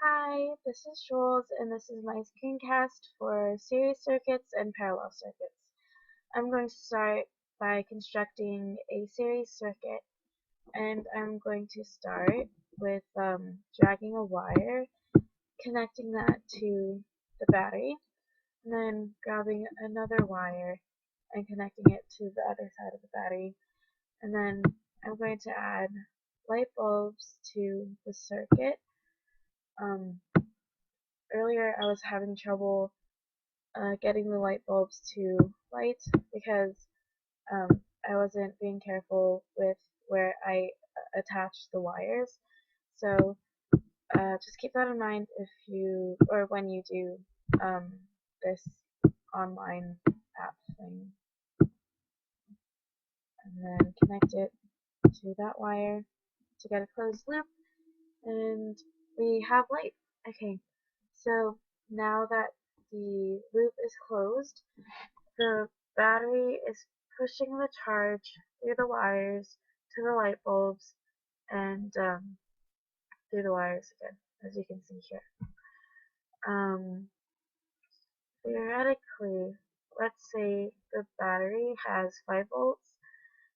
Hi, this is Jules, and this is my screencast for series circuits and parallel circuits. I'm going to start by constructing a series circuit, and I'm going to start with dragging a wire, connecting that to the battery, and then grabbing another wire and connecting it to the other side of the battery. And then I'm going to add light bulbs to the circuit. Um, Earlier I was having trouble getting the light bulbs to light because I wasn't being careful with where I attached the wires. So just keep that in mind if you or when you do this online app thing, and then connect it to that wire to get a closed loop, and we have light. Okay, so now that the loop is closed, the battery is pushing the charge through the wires to the light bulbs and through the wires again, as you can see here. Theoretically, let's say the battery has 5 volts.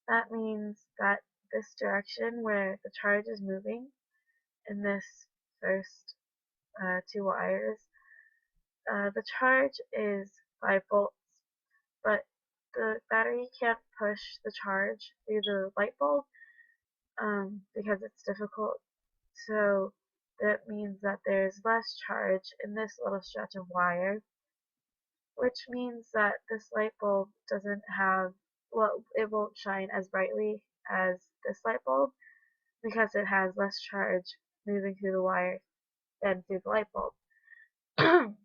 That means that this direction where the charge is moving in this first two wires, the charge is 5 volts, but the battery can't push the charge through the light bulb because it's difficult. So that means that there's less charge in this little stretch of wire, which means that this light bulb doesn't have, well, it won't shine as brightly as this light bulb because it has less charge moving through the wire than through the light bulb. And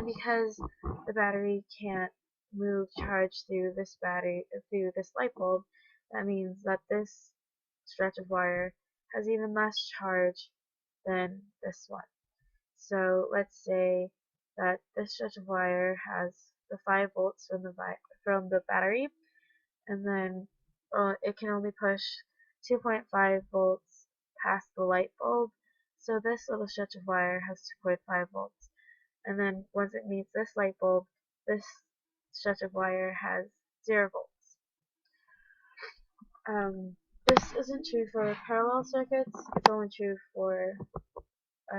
because the battery can't move charge through this light bulb, that means that this stretch of wire has even less charge than this one. So let's say that this stretch of wire has the 5 volts from the battery, and then it can only push 2.5 volts past the light bulb. So this little stretch of wire has 2.5 volts. And then once it meets this light bulb, this stretch of wire has 0 volts. This isn't true for parallel circuits, it's only true for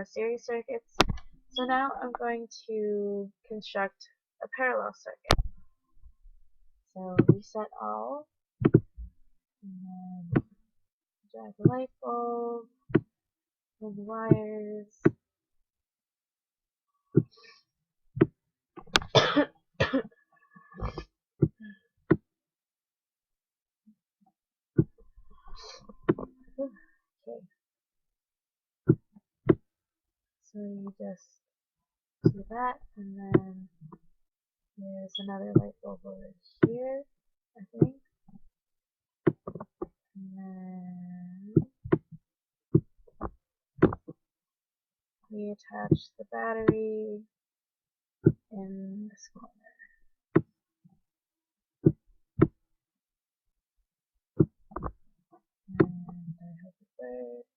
series circuits. So now I'm going to construct a parallel circuit. So reset all, and then drag the light bulb, and the wires. Okay, so you just do that, and then there's another light bulb over here, I think. And then we attach the battery in this corner. And I hope it works.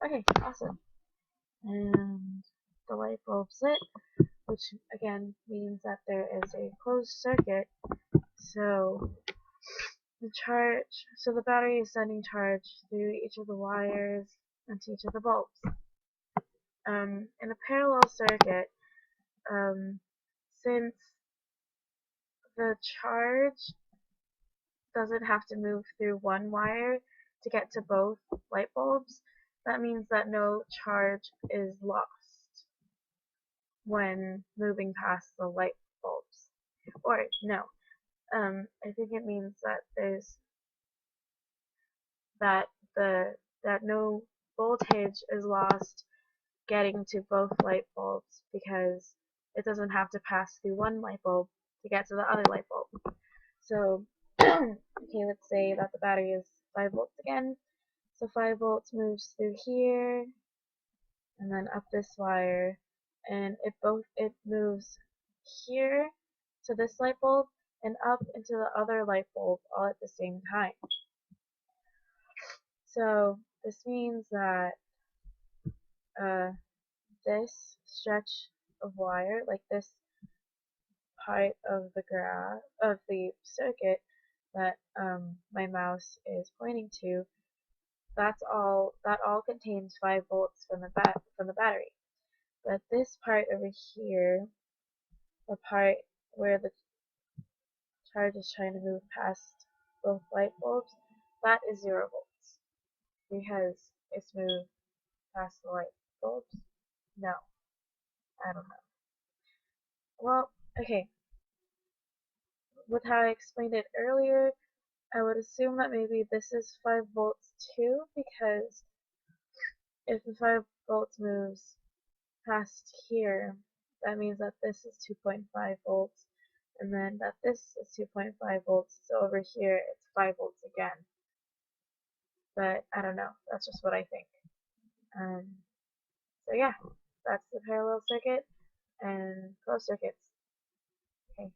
Okay, awesome. And the light bulb's lit, which again means that there is a closed circuit. So the battery is sending charge through each of the wires and to each of the bulbs. In a parallel circuit, since the charge doesn't have to move through one wire to get to both light bulbs, that means that no charge is lost when moving past the light bulbs. Or no, I think it means that there's that the that no voltage is lost getting to both light bulbs because it doesn't have to pass through one light bulb to get to the other light bulb. So okay, let's say that the battery is 5 volts again. So 5 volts moves through here and then up this wire, and it moves here to this light bulb, and up into the other light bulb all at the same time. So this means that uh, this stretch of wire, like this part of the graph of the circuit that my mouse is pointing to, that all contains 5 volts from the battery. But this part over here, the part where the charge is trying to move past both light bulbs, that is 0 volts because it's moved past the light bulbs. No, I don't know. Well, okay. With how I explained it earlier, I would assume that maybe this is 5 volts too, because if the 5 volts moves past here, that means that this is 2.5 volts, and then that this is 2.5 volts, so over here it's 5 volts again. But I don't know, that's just what I think. So yeah, that's the parallel circuit and closed circuits. Okay.